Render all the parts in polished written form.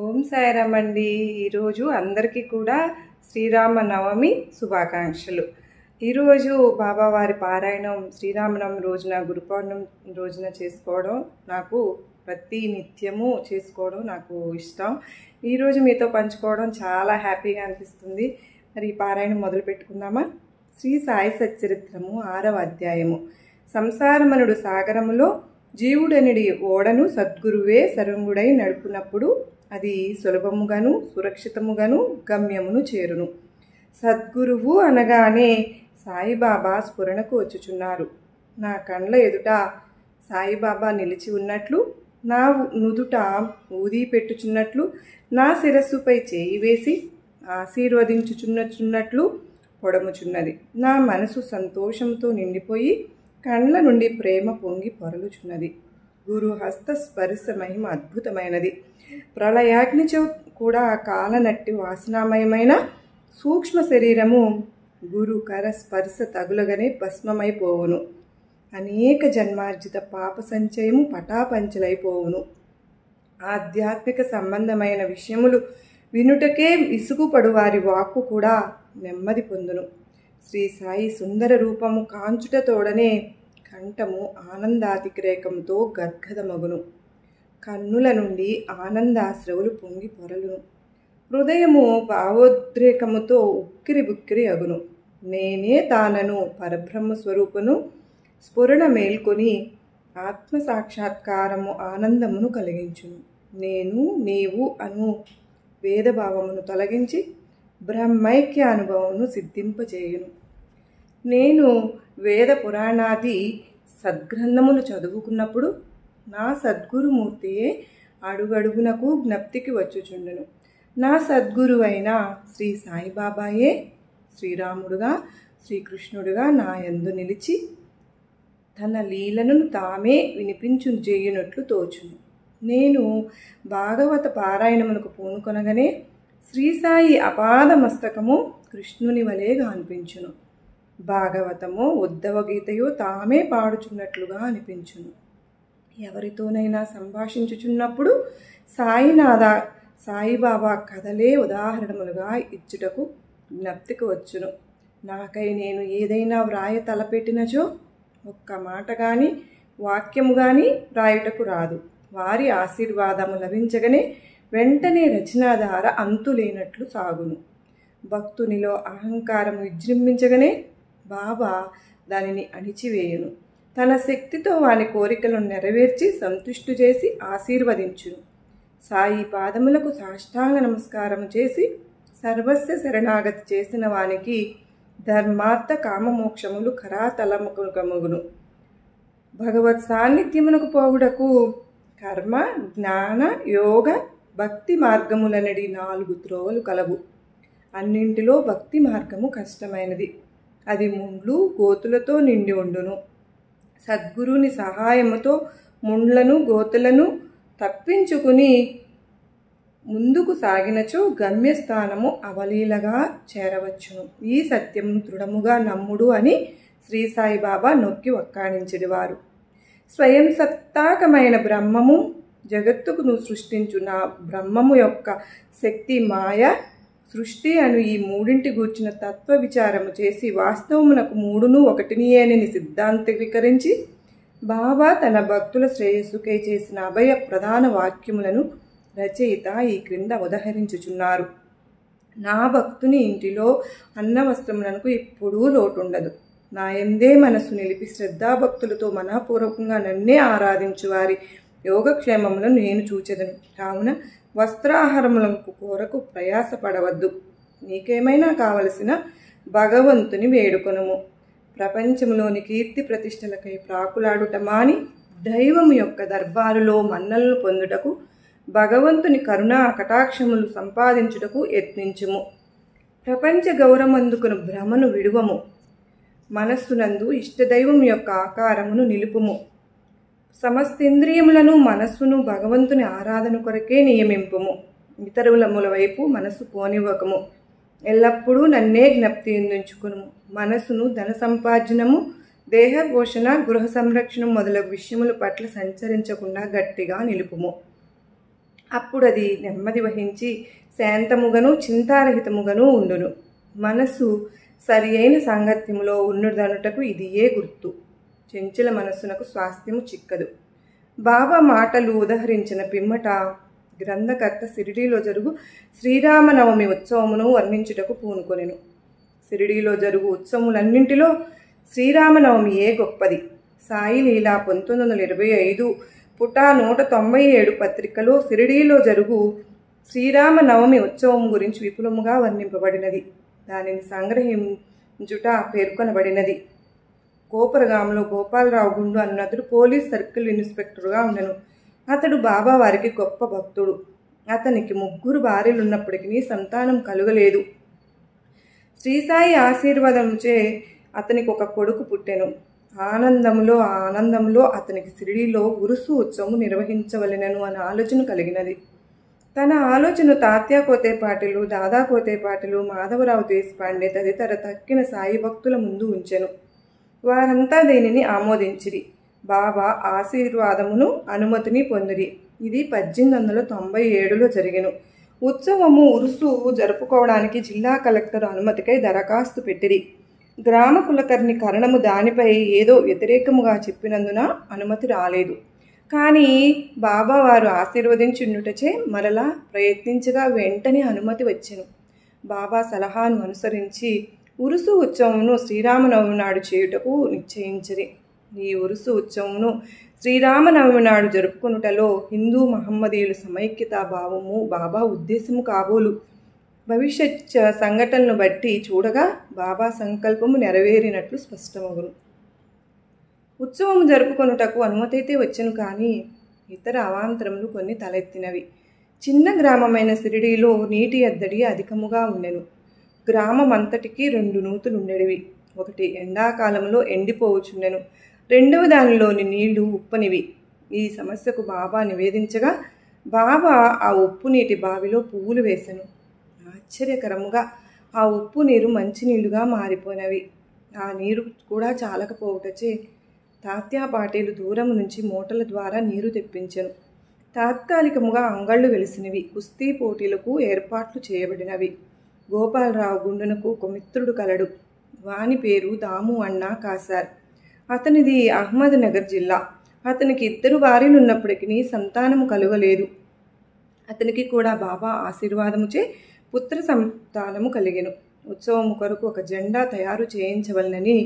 ఓం సాయిరామ్ అండి. ఈరోజు అందరికీ కూడా శ్రీరామనవమి శుభాకాంక్షలు. ఈరోజు బాబావారి పారాయణం శ్రీరామనవమి రోజున, గురు పౌర్ణమి రోజున చేసుకోవడం నాకు ప్రతి నిత్యము చేసుకోవడం నాకు ఇష్టం. ఈరోజు మీతో పంచుకోవడం చాలా హ్యాపీగా అనిపిస్తుంది. మరి ఈ పారాయణం మొదలు పెట్టుకుందామా? శ్రీ సాయి సచ్చరిత్రము 6వ అధ్యాయము. సంసారమనుడు సాగరములో జీవుడనిడి ఓడను సద్గురువే సరంగుడై నడుపునప్పుడు అది సులభముగాను సురక్షితముగాను గమ్యమును చేరును. సద్గురువు అనగానే సాయిబాబా స్ఫురణకు వచ్చుచున్నారు. నా కండ్ల ఎదుట సాయిబాబా నిలిచి ఉన్నట్లు, నా నుదుట ఊది పెట్టుచున్నట్లు, నా శిరస్సుపై చేయి వేసి ఆశీర్వదించుచున్నట్లు పొడముచున్నది. నా మనసు సంతోషంతో నిండిపోయి కండ్ల నుండి ప్రేమ పొంగి పొరలుచున్నది. గురు హస్త స్పర్శ మహిమ అద్భుతమైనది. ప్రళయాగ్నిచో కూడా కాలనట్టి వాసనామయమైన సూక్ష్మ శరీరము గురు కర స్పర్శ తగులగనే భస్మమైపోవును. అనేక జన్మార్జిత పాప సంచయము పటాపంచలైపోవును. ఆధ్యాత్మిక సంబంధమైన విషయములు వినుటకే విసుగుపడు వారి వాక్కు కూడా నెమ్మది పొందును. శ్రీ సాయి సుందర రూపము కాంచుట తోడనే కంఠము ఆనందాతిక్రేకముతో గద్గదమగును. కన్నుల నుండి ఆనందాశ్రవులు పొంగి పొరలును. హృదయము భావోద్రేకముతో ఉక్కిరి బుక్కిరి అగును. నేనే తానను పరబ్రహ్మ స్వరూపను స్ఫురణ మేల్కొని ఆత్మసాక్షాత్కారము ఆనందమును కలిగించును. నేను నీవు అను వేదభావమును తొలగించి బ్రహ్మైక్య అనుభవమును సిద్ధింపజేయును. నేను వేద పురాణాది సద్గ్రంథములు చదువుకున్నప్పుడు నా సద్గురుమూర్తియే అడుగడుగునకు జ్ఞప్తికి వచ్చుచుండును. నా సద్గురువైన శ్రీ సాయిబాబాయే శ్రీరాముడుగా శ్రీకృష్ణుడుగా నా యందు నిలిచి తన లీలను తామే వినిపించుజేయునట్లు తోచును. నేను భాగవత పారాయణమునకు పూనుకొనగానే శ్రీ సాయి అపాద మస్తకము కృష్ణుని వలెగా అనిపించును. భాగవతము ఉద్ధవ గీతయో తామే పాడుచున్నట్లుగా అనిపించును. ఎవరితోనైనా సంభాషించుచున్నప్పుడు సాయిబాబా కథలే ఉదాహరణములుగా ఇచ్చుటకు జ్ఞప్తికి వచ్చును. నాకై నేను ఏదైనా వ్రాయ తలపెట్టినచో ఒక్క మాట కానీ వాక్యము కానీ వ్రాయుటకు రాదు. వారి ఆశీర్వాదము లభించగానే వెంటనే రచనాధార అంతులేనట్లు సాగును. భక్తునిలో అహంకారము విజృంభించగానే బాబా దానిని అణిచివేయును. తన శక్తితో వాని కోరికలను నెరవేర్చి సంతుష్టు చేసి ఆశీర్వదించును. సాయి పాదములకు సాష్టాంగ నమస్కారము చేసి సర్వస్వ శరణాగతి చేసిన వానికి ధర్మార్థ కామమోక్షములు కరాతలముగును. భగవత్ సాన్నిధ్యమునకు పోవుటకు కర్మ, జ్ఞాన, యోగ, భక్తి మార్గములనడి 4 త్రోవలు కలవు. అన్నింటిలో భక్తి మార్గము కష్టమైనది. అది ముండ్లు గోతులతో నిండి ఉండును. సద్గురుని సహాయముతో ముండ్లను గోతులను తప్పించుకుని ముందుకు సాగినచో గమ్యస్థానము అవలీలగా చేరవచ్చును. ఈ సత్యమును దృఢముగా నమ్ముడు అని శ్రీ సాయిబాబా నొక్కి వక్కాణించెడివారు. స్వయం సత్తాకమైన బ్రహ్మము జగత్తుకును సృష్టించున్న బ్రహ్మము యొక్క శక్తి మాయ సృష్టి అను ఈ మూడింటి గూర్చిన తత్వ విచారము చేసి వాస్తవమునకు మూడును ఒకటినియేనని సిద్ధాంతీకరించి బాబా తన భక్తుల శ్రేయస్సుకై చేసిన అభయ ప్రధాన వాక్యములను రచయిత ఈ క్రింద ఉదహరించుచున్నారు. నా భక్తుని ఇంటిలో అన్నవస్త్రములకు ఎప్పుడూ లోటుండదు. నా యందే మనస్సు నిలిపి శ్రద్ధాభక్తులతో మనఃపూర్వకంగా నన్నే ఆరాధించు వారి యోగక్షేమములను నేను చూచెదను. కావున వస్త్రాహారములకు కోరకు ప్రయాసపడవద్దు. నీకేమైనా కావలసిన భగవంతుని వేడుకొనుము. ప్రపంచంలోని కీర్తి ప్రతిష్టలకై ప్రాకులాడుట మాని దైవము యొక్క దర్బారులో మన్నలను పొందుటకు భగవంతుని కరుణా కటాక్షములు సంపాదించుటకు యత్నించుము. ప్రపంచ గౌరవందుకును భ్రమను విడువము. మనస్సునందు ఇష్టదైవం యొక్క ఆకారమును నిలుపుము. సమస్తేంద్రియములను మనస్సును భగవంతుని ఆరాధన కొరకే నియమింపుము. ఇతరులముల వైపు మనస్సు పోనివ్వకము. ఎల్లప్పుడూ నన్నే జ్ఞప్తి ఉంచుకును. మనస్సును ధన సంపార్జనము, దేహ పోషణ, గృహ సంరక్షణ మొదలగు విషయముల పట్ల సంచరించకుండా గట్టిగా నిలుపుము. అప్పుడు అది నెమ్మది వహించి శాంతముగను చింతారహితముగను ఉండును. మనస్సు సరి అయిన సాంగత్యములో ఉన్నదనుటకు ఇదియే గుర్తు. చెంచల మనస్సునకు స్వాస్థ్యము చిక్కదు. బాబా మాటలు ఉదహరించిన పిమ్మట గ్రంథకర్త షిరిడీలో జరుగు శ్రీరామనవమి ఉత్సవమును వర్ణించుటకు పూనుకొనెను. షిరిడీలో జరుగు ఉత్సవములన్నింటిలో శ్రీరామనవమియే గొప్పది. సాయి లీలా 1925 పుట 197 పత్రికలో షిరిడీలో జరుగు శ్రీరామనవమి ఉత్సవం గురించి విపులముగా వర్ణింపబడినది. దానిని సంగ్రహించుట పేర్కొనబడినది. కోపరగాంలో గోపాలరావు గుండు అన్నతడు పోలీస్ సర్కిల్ ఇన్స్పెక్టర్గా ఉండెను. అతడు బాబా వారికి గొప్ప భక్తుడు. అతనికి 3 భార్యలున్నప్పటికీ సంతానం కలుగలేదు. శ్రీసాయి ఆశీర్వాదముచే అతనికి ఒక కొడుకు పుట్టెను. ఆనందంలో అతనికి షిరిడీలో ఉరుసు ఉత్సవం నిర్వహించవలెనను అనే ఆలోచన కలిగినది. తన ఆలోచన తాత్యా కోతేపాటిలు, దాదా కోతేపాటిలు, మాధవరావు దేశపాండే తదితర తక్కిన సాయి భక్తుల ముందు ఉంచెను. వారంతా దీనిని ఆమోదించిరి. బాబా ఆశీర్వాదమును అనుమతిని పొందిరి. ఇది 1897లో జరిగెను. ఉత్సవము ఉరుసు జరుపుకోవడానికి జిల్లా కలెక్టర్ అనుమతికై దరఖాస్తు పెట్టిరి. గ్రామ కులకర్ణి కరణము దానిపై ఏదో వ్యతిరేకముగా చెప్పినందున అనుమతి రాలేదు. కానీ బాబా వారు ఆశీర్వదించుండుటచే మరలా ప్రయత్నించగా వెంటనే అనుమతి వచ్చెను. బాబా సలహాను అనుసరించి ఉరుసు ఉత్సవమును శ్రీరామనవమి నాడు చేయుటకు నిశ్చయించిరి. ఈ ఉరుసు ఉత్సవమును శ్రీరామనవమి నాడు జరుపుకొనుటలో హిందూ మహమ్మదీయుల సమైక్యతా భావము బాబా ఉద్దేశము కాబోలు. భవిష్యత్ సంఘటనలను బట్టి చూడగా బాబా సంకల్పము నెరవేరినట్లు స్పష్టమగును. ఉత్సవము జరుపుకొనుటకు అనుమతి అయితే వచ్చెను, కానీ ఇతర అవాంతరములు కొన్ని తలెత్తినవి. చిన్న గ్రామమైన షిరిడీలో నీటి ఎద్దడి అధికముగా ఉండెను. గ్రామం అంతటికీ 2 నూతులుండెడివి. ఒకటి ఎండాకాలంలో ఎండిపోవచుండెను, రెండవ దానిలోని నీళ్లు ఉప్పనివి. ఈ సమస్యకు బాబా నివేదించగా బాబా ఆ ఉప్పు నీటి బావిలో పువ్వులు వేసెను. ఆశ్చర్యకరముగా ఆ ఉప్పు నీరు మంచినీళ్లుగా మారిపోయినవి. ఆ నీరు కూడా చాలకపోవుటచే తాత్యా పాటీలు దూరం నుంచి మూటల ద్వారా నీరు తెప్పించెను. తాత్కాలికముగా అంగళ్ళు వెలిసినవి. కుస్తీ పోటీలకు ఏర్పాట్లు చేయబడినవి. గోపాలరావు గుండునకు ఒక మిత్రుడు కలడు. వాని పేరు దాము అన్నా కాసార్. అతనిది అహ్మద్నగర్ జిల్లా. అతనికి 2 భార్యలున్నప్పటికీ సంతానము కలుగలేదు. అతనికి కూడా బాబా ఆశీర్వాదముచే పుత్ర సంతానము కలిగెను. ఉత్సవము కొరకు ఒక జెండా తయారు చేయించవలనని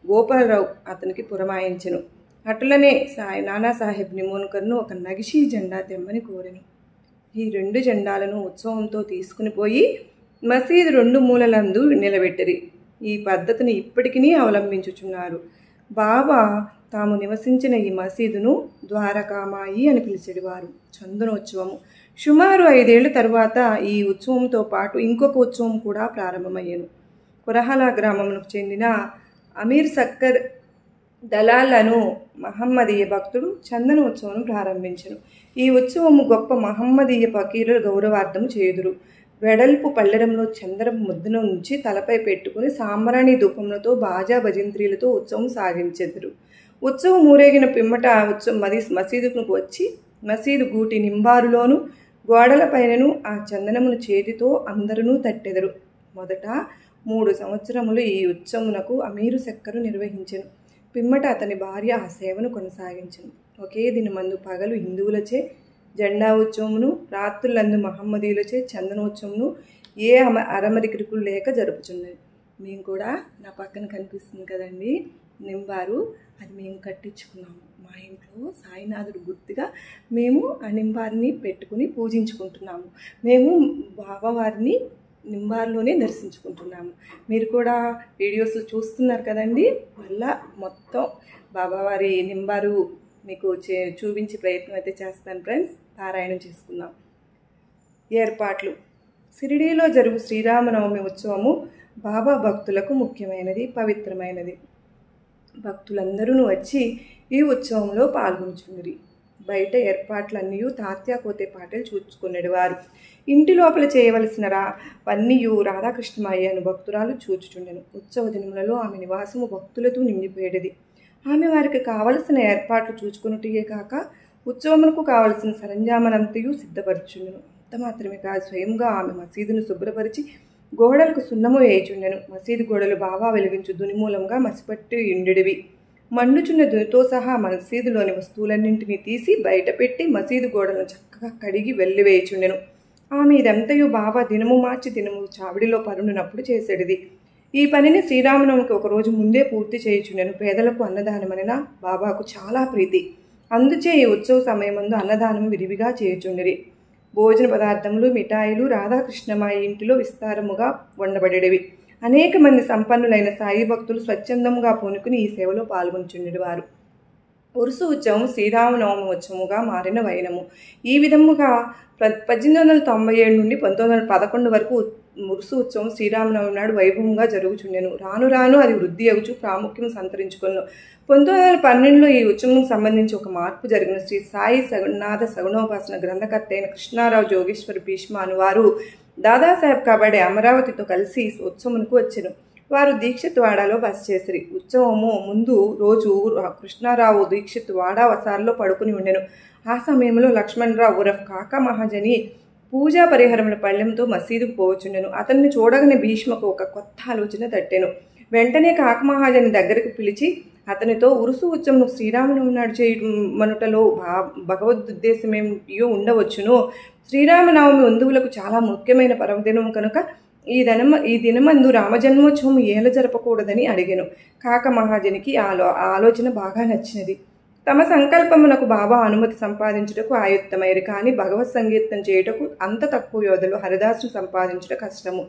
గోపాలరావు అతనికి పురమాయించెను. అటులనే నానాసాహెబ్ నిమోన్కర్ను ఒక నగిషీ జెండా తెమ్మని కోరెను. ఈ 2 జెండాలను ఉత్సవంతో తీసుకుని పోయి మసీదు 2 మూలలందు నిలబెట్టిరి. ఈ పద్ధతిని ఇప్పటికీ అవలంబించుచున్నారు. బాబా తాము నివసించిన ఈ మసీదును ద్వారకామాయి అని పిలిచేవారు. చందనోత్సవము సుమారు 5 ఏళ్ల తరువాత ఈ ఉత్సవంతో పాటు ఇంకొక ఉత్సవం కూడా ప్రారంభమయ్యాను. కురహలా గ్రామమునకు చెందిన అమీర్ సక్కర్ దలాలను మహమ్మదీయ భక్తుడు చందనోత్సవం ప్రారంభించెను. ఈ ఉత్సవము గొప్ప మహమ్మదీయ ఫకీరుల గౌరవార్థము చేయుదురు. వెడల్పు పల్లెరంలో చంద్రపు ముద్దును ఉంచి తలపై పెట్టుకుని సాంబ్రాణి ధూపములతో బాజా భజంత్రీలతో ఉత్సవం సాగించెదరు. ఉత్సవం ఊరేగిన పిమ్మట మసీదుకు వచ్చి మసీదు గూటి నింబారులోను గోడలపైనను ఆ చందనమును చేతితో అందరూ తట్టెదరు. మొదట 3 సంవత్సరములు ఈ ఉత్సవమునకు అమీరు సక్కరు నిర్వహించెను. పిమ్మట అతని భార్య ఆ సేవను కొనసాగించెను. ఒకే దినమందు పగలు హిందువులచే జెండా ఉత్సవమును, రాత్రులందు మహమ్మదీయులచే చందనోత్సవమును ఏ అరమరికిరుకులు లేక జరుపుచున్నది. మేము కూడా నా పక్కన కనిపిస్తుంది కదండి నింబారు, అది మేము కట్టించుకున్నాము. మా ఇంట్లో సాయినాథుడు గుర్తుగా మేము ఆ నింబారిని పెట్టుకుని పూజించుకుంటున్నాము. మేము బాబావారిని నింబారులోనే దర్శించుకుంటున్నాము. మీరు కూడా వీడియోస్లో చూస్తున్నారు కదండి. మళ్ళా మొత్తం బాబావారి నింబారు మీకు చూపించే ప్రయత్నం అయితే చేస్తాను ఫ్రెండ్స్. పారాయణం చేసుకుందాం. ఏర్పాట్లు. షిరిడీలో జరుగు శ్రీరామనవమి ఉత్సవము బాబా భక్తులకు ముఖ్యమైనది, పవిత్రమైనది. భక్తులందరూ వచ్చి ఈ ఉత్సవంలో పాల్గొంచుండ్రి. బయట ఏర్పాట్లన్నీ తాత్యా కోతే పాటలు చూచుకునేవారు. ఇంటి లోపల చేయవలసిన వన్నీయు రాధాకృష్ణమయ్య అను భక్తురాలు చూచుచుండెను. ఉత్సవ దినములలో ఆమె నివాసము భక్తులతో నిండిపోయేది. ఆమె వారికి కావలసిన ఏర్పాట్లు చూచుకున్నట్టుయే కాక ఉత్సవమునకు కావలసిన సరంజామనంతయు సిద్ధపరచుండెను. అంత మాత్రమే కాదు, స్వయంగా ఆమె మసీదును శుభ్రపరిచి గోడలకు సున్నము వేయుచుండెను. మసీదు గోడలు బాబా వెలిగించు దునిమూలంగా మసిపట్టి ఉండెడివి. మండుచున్న దునితో సహా మసీదులోని వస్తువులన్నింటినీ తీసి బయటపెట్టి మసీదు గోడలను చక్కగా కడిగి వెల్లివేయుచుండెను. ఆమె ఇదంతయు బాబా దినము మార్చి దినము చావిడిలో పరుండునప్పుడు చేసేటిది. ఈ పనిని శ్రీరామనవమికి ఒకరోజు ముందే పూర్తి చేయుచుండెను. పేదలకు అన్నదానమనిన బాబాకు చాలా ప్రీతి. అందుచే ఈ ఉత్సవ సమయమందు అన్నదానం విరివిగా చేయుచుండిరి. భోజన పదార్థములు, మిఠాయిలు రాధాకృష్ణమాయి ఇంటిలో విస్తారముగా వండబడేవి. అనేక మంది సంపన్నులైన సాయి భక్తులు స్వచ్ఛందముగా పూనుకుని ఈ సేవలో పాల్గొంచుండేవారు. ఉరుసు ఉత్సవం శ్రీరామనవమి ఉత్సవముగా మారిన వైనము. ఈ విధముగా 1897 నుండి 1911 వరకు ఉరుసు ఉత్సవం శ్రీరామనవమి నాడు వైభవంగా జరుగుచుండెను. రాను రాను అది వృద్ధి అగుచు ప్రాముఖ్యం సంతరించుకొను. 1912లో ఈ ఉత్సవం సంబంధించి ఒక మార్పు జరిగిన. శ్రీ సాయి సగుణనాథ సగుణోపాసన గ్రంథకర్త అయిన కృష్ణారావు జోగేశ్వరి భీష్మ అనువారు దాదాసాహెబ్ కాబడే అమరావతితో కలిసి ఉత్సవమునకు వచ్చెను. వారు దీక్షిత్ వాడాలో బస చేసిరి. ఉత్సవము ముందు రోజు కృష్ణారావు దీక్షిత్ వాడా వసాల్లో పడుకుని ఉండెను. ఆ సమయంలో లక్ష్మణరావు ఉరఫ్ కాకా మహాజని పూజా పరిహారముల పళ్ళెంతో మసీదుకు పోవచ్చుండెను. అతన్ని చూడగానే భీష్మకు ఒక కొత్త ఆలోచన తట్టెను. వెంటనే కాక మహాజని దగ్గరికి పిలిచి అతనితో ఉరుసు ఉత్సవం శ్రీరామనవమి నాడు చేయమనుటలో భగవదుద్దేశమేయో ఉండవచ్చును. శ్రీరామనవమి హిందువులకు చాలా ముఖ్యమైన పర్వదినం కనుక ఈ దినమందు రామజన్మోత్సవం ఏల జరపకూడదని అడిగాను. కాక మహాజనికి ఆలోచన బాగా నచ్చినది. తమ సంకల్పమునకు బాబా అనుమతి సంపాదించుటకు ఆయుత్తమైరు. కానీ భగవత్ సంగీతం చేయుటకు అంత తక్కువ వ్యవధిలో హరిదాసును సంపాదించుట కష్టము.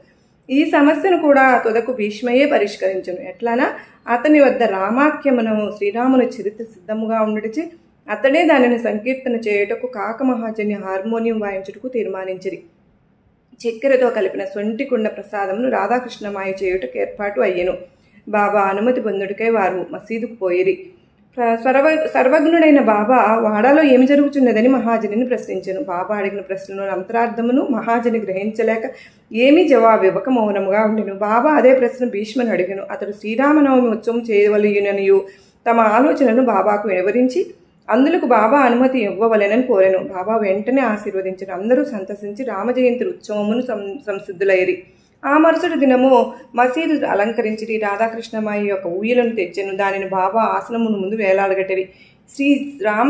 ఈ సమస్యను కూడా తుదకు భీష్మయే పరిష్కరించును. ఎట్లానా అతని వద్ద రామాఖ్యమును శ్రీరాముని చరిత్ర సిద్ధముగా ఉండడిచి అతడే దానిని సంకీర్తన చేయుటకు కాక మహాజని హార్మోనియం వాయించుటకు తీర్మానించిరి. చక్కెరతో కలిపిన సొంటికుండ ప్రసాదమును రాధాకృష్ణమాయ చేయుటకు ఏర్పాటు అయ్యెను. బాబా అనుమతి పొందుటకై వారు మసీదుకు పోయిరి. సర్వజ్ఞుడైన బాబా వాడాలో ఏమి జరుగుతున్నదని మహాజనిని ప్రశ్నించెను. బాబా అడిగిన ప్రశ్నను అంతరార్థమును మహాజని గ్రహించలేక ఏమీ జవాబు ఇవ్వక మౌనముగా ఉండెను. బాబా అదే ప్రశ్న భీష్మను అడిగెను. అతడు శ్రీరామనవమి ఉత్సవం చేయవలయుననియు తమ ఆలోచనను బాబాకు వివరించి అందులకు బాబా అనుమతి ఇవ్వవలెనని కోరెను. బాబా వెంటనే ఆశీర్వదించిన. అందరూ సంతసించి రామజయంతి ఉత్సవమును సంసిద్ధులైరి. ఆ మరుసటి దినము మసీదు అలంకరించి రాధాకృష్ణమాయి యొక్క ఊయలను తెచ్చెను. దానిని బాబా ఆసనమును ముందు వేలాడగట్టెరి. శ్రీ రామ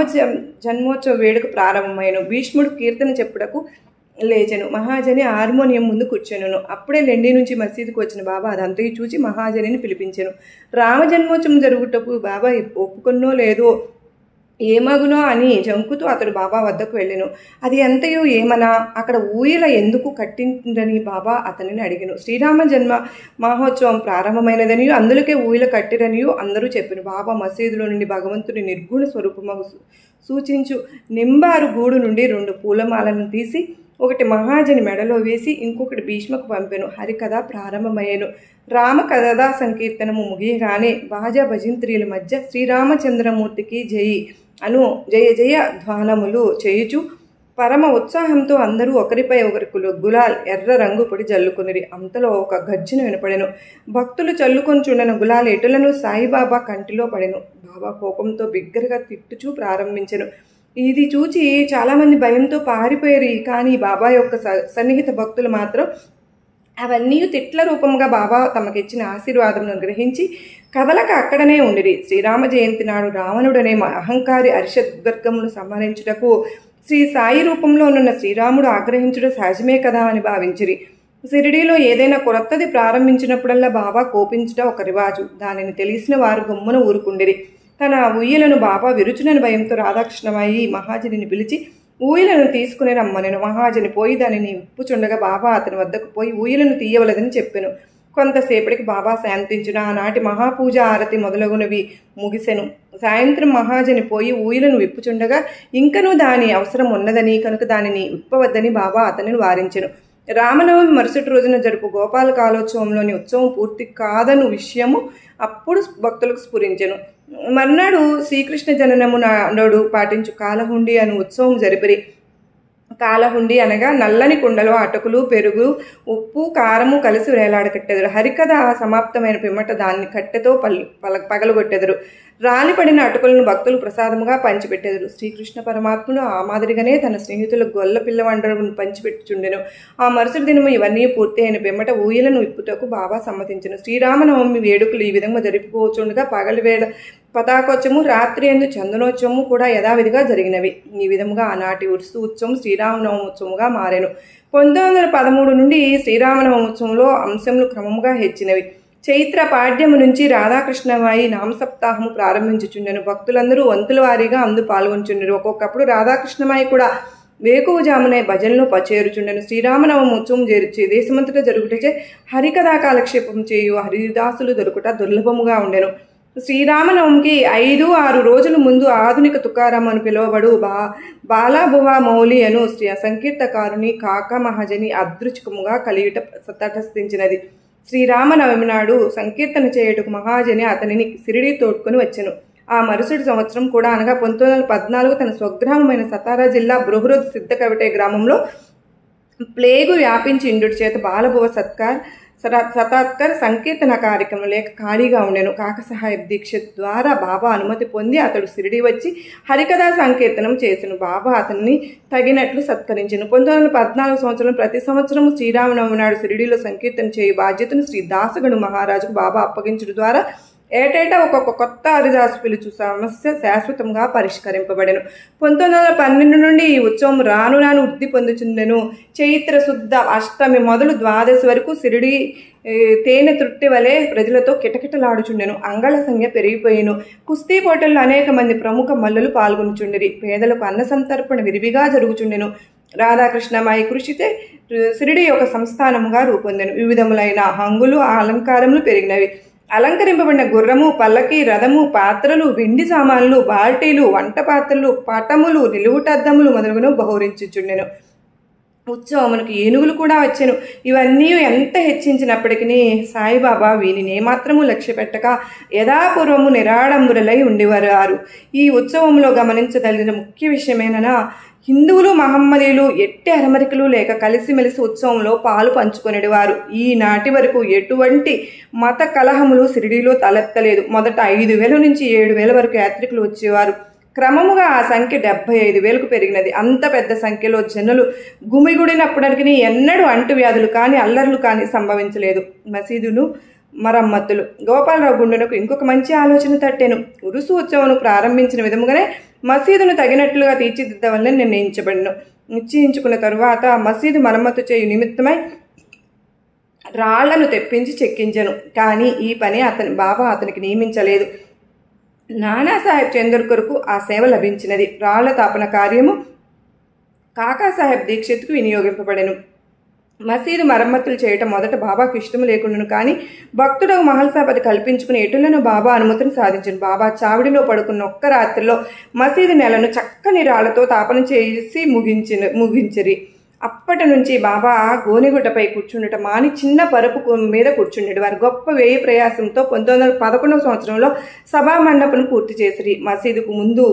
జన్మోత్సవ వేడుక ప్రారంభమైన. భీష్ముడు కీర్తన చెప్పుటకు లేచెను. మహాజని హార్మోనియం ముందు కూర్చెను. అప్పుడే లెండి నుంచి మసీదుకు వచ్చిన బాబా అదంతయు చూచి మహాజనిని పిలిపించెను. రామ జన్మోత్సవం జరుగుటకు బాబా ఒప్పుకొన్నో లేదో ఏమగునో అని జంకుతూ అతడు బాబా వద్దకు వెళ్ళెను. అది అంతయు ఏమనా అక్కడ ఊయల ఎందుకు కట్టిందని బాబా అతనిని అడిగెను. శ్రీరామ జన్మ మహోత్సవం ప్రారంభమైనదనియు అందులోకే ఊయల కట్టిరనియు అందరూ చెప్పిన. బాబా మసీదులో నుండి భగవంతుని నిర్గుణ స్వరూపము సూచించు నింబారు గూడు నుండి 2 పూలమాలను తీసి ఒకటి మహాజని మెడలో వేసి ఇంకొకటి భీష్మకు పంపెను. హరికథ ప్రారంభమయ్యను. రామ కథా సంకీర్తనము ముగియగానే బాజా భజంత్రీల మధ్య శ్రీరామచంద్రమూర్తికి జై అను జయ జయ ధ్వానములు చేయుచు పరమ ఉత్సాహంతో అందరూ ఒకరిపై ఒకరికి గులాల్ ఎర్ర రంగు పొడి జల్లుకునిరి. అంతలో ఒక గర్జన వినపడెను. భక్తులు చల్లుకొంచుండెను గులాల్ ఎటులను సాయిబాబా కంటిలో పడెను. బాబా కోపంతో బిగ్గరగా తిట్టుచూ ప్రారంభించెను. ఇది చూచి చాలామంది భయంతో పారిపోయారు. కానీ బాబా యొక్క సన్నిహిత భక్తులు మాత్రం అవన్నీ తిట్ల రూపంగా బాబా తమకిచ్చిన ఆశీర్వాదమును గ్రహించి కదలక అక్కడనే ఉండిరి. శ్రీరామ జయంతి నాడు రావణుడనే అహంకారి అరిషద్వర్గమును సంహరించుటకు శ్రీ సాయి రూపంలో ఉన్న శ్రీరాముడు ఆగ్రహించుట సహజమే కదా అని భావించిరి. షిరిడీలో ఏదైనా కొత్తది ప్రారంభించినప్పుడల్లా బాబా కోపించుట ఒక రివాజు. దానిని తెలిసిన వారు గమ్మున ఊరుకుండిరి. తన ఉయ్యలను బాబా విరుచునని భయంతో రాధాకృష్ణమాయి మహాజనిని పిలిచి ఊయలను తీసుకుని రమ్మనెను. మహాజని పోయి దానిని విప్పుచుండగా బాబా అతని వద్దకు పోయి ఊయలను తీయవలదని చెప్పెను. కొంతసేపటికి బాబా శాంతించును. ఆనాటి మహాపూజ ఆరతి మొదలగునవి ముగిసెను. సాయంత్రం మహాజని పోయి ఊయలను విప్పుచుండగా ఇంకనూ దాని అవసరం ఉన్నదని కనుక దానిని విప్పవద్దని బాబా అతనిని వారించెను. రామనవమి మరుసటి రోజున జరుపు గోపాల కాలోత్సవంలోని ఉత్సవం పూర్తి కాదను విషయము అప్పుడు భక్తులకు స్ఫురించెను. మర్నాడు శ్రీకృష్ణ జననము నాడు పాటించు కాలహుండి అను ఉత్సవం జరిపిరి. కాలహుండి అనగా నల్లని కుండలో అటుకులు, పెరుగు, ఉప్పు, కారము కలిసి వేలాడకట్టెదరు. హరికథ సమాప్తమైన పిమ్మట దాన్ని కట్టెతో పగలగొట్టెదరు. రాలిపడిన అటుకులను భక్తులు ప్రసాదముగా పంచిపెట్టెదరు. శ్రీకృష్ణ పరమాత్ముడు ఆ మాదిరిగానే తన స్నేహితులకు గొల్ల పిల్లవండరును పంచిపెట్టుచుండెను. ఆ మరుసటి దినము ఇవన్నీ పూర్తి అయిన పిమ్మట ఊయలను విప్పుటకు బాబా సమ్మతించెను. శ్రీరామనవమి వేడుకలు ఈ విధంగా జరుపుకోవచ్చుండగా పగలి వేళ పతాకోత్సవము, రాత్రి యందు చందనోత్సవము కూడా యథావిధిగా జరిగినవి. ఈ విధముగా ఆనాటి ఉర్సు ఉత్సవం శ్రీరామనవమోత్సవముగా మారెను. 1913 నుండి శ్రీరామనవమోత్సవంలో అంశములు క్రమముగా హెచ్చినవి. చైత్ర పాడ్యము నుంచి రాధాకృష్ణమాయి నామసప్తాహము ప్రారంభించుచుండెను. భక్తులందరూ వంతుల వారీగా అందు పాల్గొంచుండెను. ఒక్కొక్కప్పుడు రాధాకృష్ణమాయి కూడా వేకువజామునే భజనలో చేరుచుండెను. శ్రీరామనవమోత్సవం దేశమంతటా జరుగుటచే హరికథా కాలక్షేపం చేయు హరిదాసులు దొరుకుట దుర్లభముగా ఉండెను. శ్రీరామనవమికి 5-6 రోజుల ముందు ఆధునిక తుకారాం అని పిలువబడు బాలాబువా మౌలి అను సంకీర్తకారుని కాక మహాజని అదృచ్ఛికముగా కలియుట తటస్థించినది. శ్రీరామనవమి నాడు సంకీర్తన చేయుటకు మహాజని అతనిని సిరిడి తోడ్కొని వచ్చెను. ఆ మరుసటి సంవత్సరం కూడా అనగా 1914 తన స్వగ్రామమైన సతారా జిల్లా బృహృద్ సిద్ధకవిటే గ్రామంలో ప్లేగు వ్యాపించి ఇండుటి చేత బాలభువ సతాత్కర్ సంకీర్తన కార్యక్రమం లేక ఖాళీగా ఉండెను. కాకసాహెబ్ దీక్షిత్ ద్వారా బాబా అనుమతి పొంది అతడు సిరిడి వచ్చి హరికథా సంకీర్తనం చేసెను. బాబా అతన్ని తగినట్లు సత్కరించెను. 1914 సంవత్సరం ప్రతి సంవత్సరము శ్రీరామనవమి నాడు సిరిడిలో సంకీర్తన చేయు బాధ్యతను శ్రీ దాసగణు మహారాజుకు బాబా అప్పగించడం ద్వారా ఏటేటా ఒక్కొక్క కొత్త హరిదాసు పిలుచు సమస్య శాశ్వతంగా పరిష్కరింపబడెను. 1912 నుండి ఈ ఉత్సవం రాను రాను వృద్ధి పొందుచుండెను. చైత్ర శుద్ధ అష్టమి మొదలు ద్వాదశి వరకు సిరిడి తేనె తృప్తి వలె ప్రజలతో కిటకిటలాడుచుండెను. అంగళ సంఖ్య పెరిగిపోయిను. కుస్తీ పోటీల్లో అనేక మంది ప్రముఖ మల్లులు పాల్గొనుచుండిరి. పేదలకు అన్న సంతర్పణ విరివిగా జరుగుచుండెను. రాధాకృష్ణమాయి కృషితే సిరిడి ఒక సంస్థానముగా రూపొందెను. వివిధములైన హంగులు అలంకారములు పెరిగినవి. అలంకరింపబడిన గుర్రము, పల్లకి, రథము, పాత్రలు, వెండి సామాన్లు, బాల్టీలు, వంట పాత్రలు, పటములు, నిలువుటద్దములు మొదలుగును బహురించుచుండెను. ఉత్సవమునకు ఏనుగులు కూడా వచ్చెను. ఇవన్నీ ఎంత హెచ్చించినప్పటికీ సాయిబాబా వీనిని ఏమాత్రము లక్ష్య పెట్టక యథాపూర్వము నిరాడంబురలై ఉండేవారు. ఈ ఉత్సవంలో గమనించదలిగిన ముఖ్య విషయమేననా హిందువులు మహమ్మదీయులు ఎట్టి అరమరికలు లేక కలిసిమెలిసి ఉత్సవంలో పాలు పంచుకొనేవారు. ఈనాటి వరకు ఎటువంటి మత కలహములు సిరిడిలో తలెత్తలేదు. మొదట 5,000 నుంచి 7,000 వరకు యాత్రికులు వచ్చేవారు. క్రమముగా ఆ సంఖ్య 75,000కు పెరిగినది. అంత పెద్ద సంఖ్యలో జనులు గుమిగుడినప్పటికీ ఎన్నడూ అంటువ్యాధులు కానీ అల్లర్లు కానీ సంభవించలేదు. మసీదును మరమ్మతులు. గోపాలరావు గుండెనకు ఇంకొక మంచి ఆలోచన తట్టెను. ఉరుసు ఉత్సవం ప్రారంభించిన విధముగానే మసీదును తగినట్లుగా తీర్చిదిద్దవలని నిశ్చయించుకున్న తరువాత మసీదు మరమ్మతు చేయు నిమిత్తమై రాళ్లను తెప్పించి చెక్కించెను. కానీ ఈ పని బాబా అతనికి నియమించలేదు. నానాసాహెబ్ చందోర్కర్కు ఆ సేవ లభించినది. రాళ్ల తాపన కార్యము కాకాసాహెబ్ దీక్షిత్కు వినియోగింపబడెను. మసీదు మరమ్మతులు చేయటం మొదట బాబాకు ఇష్టం లేకుండాను. కానీ భక్తుడు మహల్సాపతి కల్పించుకుని ఎటులను బాబా అనుమతిని సాధించను. బాబా చావిడిలో పడుకున్న ఒక్క రాత్రిలో మసీదు నెలను చక్కని రాళ్లతో తాపన చేసి ముగించిరి. అప్పటి నుంచి బాబా గోనెగుట్టపై కూర్చుండట మాని చిన్న పరుపు మీద కూర్చుండేది. వారి గొప్ప వ్యయ ప్రయాసంతో 1911 సంవత్సరంలో సభా మండపం పూర్తి చేసిరి. మసీదుకు ముందు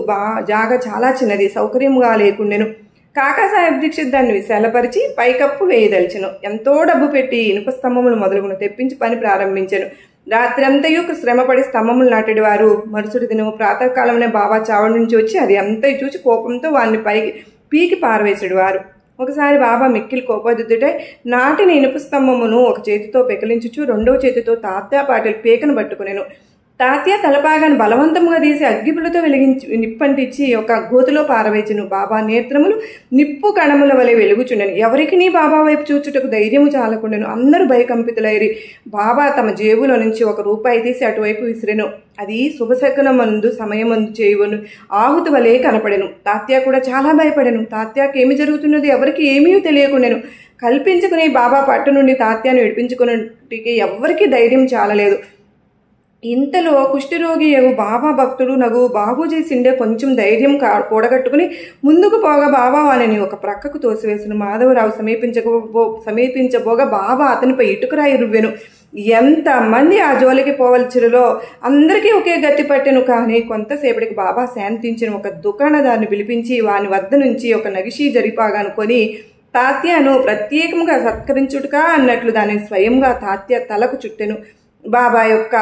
జాగా చాలా చిన్నది, సౌకర్యంగా లేకుండెను. కాకాసాహెబ్ దీక్షిత్ దాన్ని విశాలపరిచి పైకప్పు వేయదలిచెను. ఎంతో డబ్బు పెట్టి ఇనుప స్తంభములు మొదలుగును తెప్పించి పని ప్రారంభించెను. రాత్రంతయు శ్రమపడి స్తంభములు నాటేవారు. మరుసటి దినము ప్రాతకాలంలో బాబా చావడి నుంచి వచ్చి అది అంతయు చూసి కోపంతో వారిని పీకి పారవేసేవారు. ఒకసారి బాబా మిక్కిలి కోపదిద్దుటే నాటిన ఇనుప స్తంభమును ఒక చేతితో పెకిలించుచు రెండవ చేతితో తాత్యా పాటిల్ పీకను పట్టుకునేను. తాత్యా తలపాగాను బలవంతముగా తీసి అగ్గిపులతో నిప్పంటించి ఒక గోతులో పారవేచెను. బాబా నేత్రములు నిప్పు కణముల వలె వెలుగుచుండెను. ఎవరికి నీ బాబా వైపు చూచుటకు ధైర్యము చాలకుండెను. అందరూ భయకంపితులైరి. బాబా తమ జేబులో నుంచి ₹1 తీసి అటువైపు విసిరెను. అది శుభశకునమందు సమయమందు చేయవను ఆహుతి వలె కనపడెను. తాత్యా కూడా చాలా భయపడెను. తాత్యాకి ఏమి జరుగుతున్నది ఎవరికి ఏమీ తెలియకుండెను. కల్పించుకుని బాబా పట్టు నుండి తాత్యాను విడిపించుకున్నటికి ఎవ్వరికీ ధైర్యం చాలలేదు. ఇంతలో కుష్ఠరోగి బాబా భక్తుడు నగు బాబూజీ సిండే కొంచెం ధైర్యం కూడగట్టుకుని ముందుకు పోగా బాబా వాళ్ళని ఒక ప్రక్కకు తోసివేసిన. మాధవరావు సమీపించబోగా బాబా అతనిపై ఇటుకరాయి రువ్వెను. ఎంతమంది ఆ జోలికి పోవలసిలో అందరికీ ఒకే గతి పట్టెను. కానీ కొంతసేపటికి బాబా శాంతించిన. ఒక దుకాణదారుని పిలిపించి వాని వద్ద నుంచి ఒక నగిషీ జరిపాగాను కొని తాత్యాను ప్రత్యేకంగా సత్కరించుటకా అన్నట్లు దాన్ని స్వయంగా తాత్య తలకు చుట్టెను. బాబా యొక్క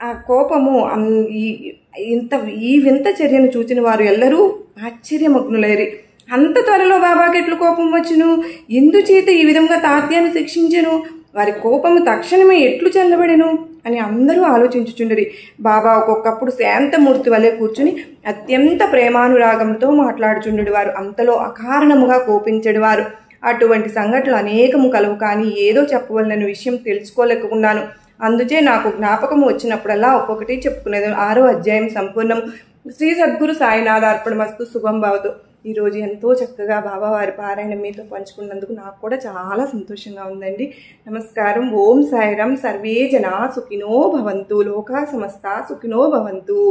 ఆ కోపము ఇంత ఈ వింత చర్యను చూచిన వారు ఎల్లరూ ఆశ్చర్యమగ్నులైరి. అంత త్వరలో బాబాకి ఎట్లు కోపం వచ్చును, ఎందుచేత ఈ విధంగా తాత్యాన్ని శిక్షించెను, వారి కోపము తక్షణమే ఎట్లు చల్లబడెను అని అందరూ ఆలోచించుచుండరి. బాబా ఒక్కొక్కప్పుడు శాంతమూర్తి వలె కూర్చుని అత్యంత ప్రేమానురాగంతో మాట్లాడుచుండెడు వారు. అంతలో అకారణముగా కోపించెడు వారు. అటువంటి సంఘటనలు అనేకము కలవు, కానీ ఏదో చెప్పవలనని విషయం తెలుసుకోలేకున్నాను. అందుచే నాకు జ్ఞాపకం వచ్చినప్పుడల్లా ఒక్కొక్కటి చెప్పుకునేది. 6వ అధ్యాయం సంపూర్ణం. శ్రీ సద్గురు సాయినాథ అర్పణమస్తు. శుభం భవతు. ఈరోజు ఎంతో చక్కగా బాబావారి పారాయణ మీతో పంచుకున్నందుకు నాకు కూడా చాలా సంతోషంగా ఉందండి. నమస్కారం. ఓం సాయిరాం. సర్వే జనా సుఖినో భవంతు. లోకా సమస్త సుఖినో భవంతు.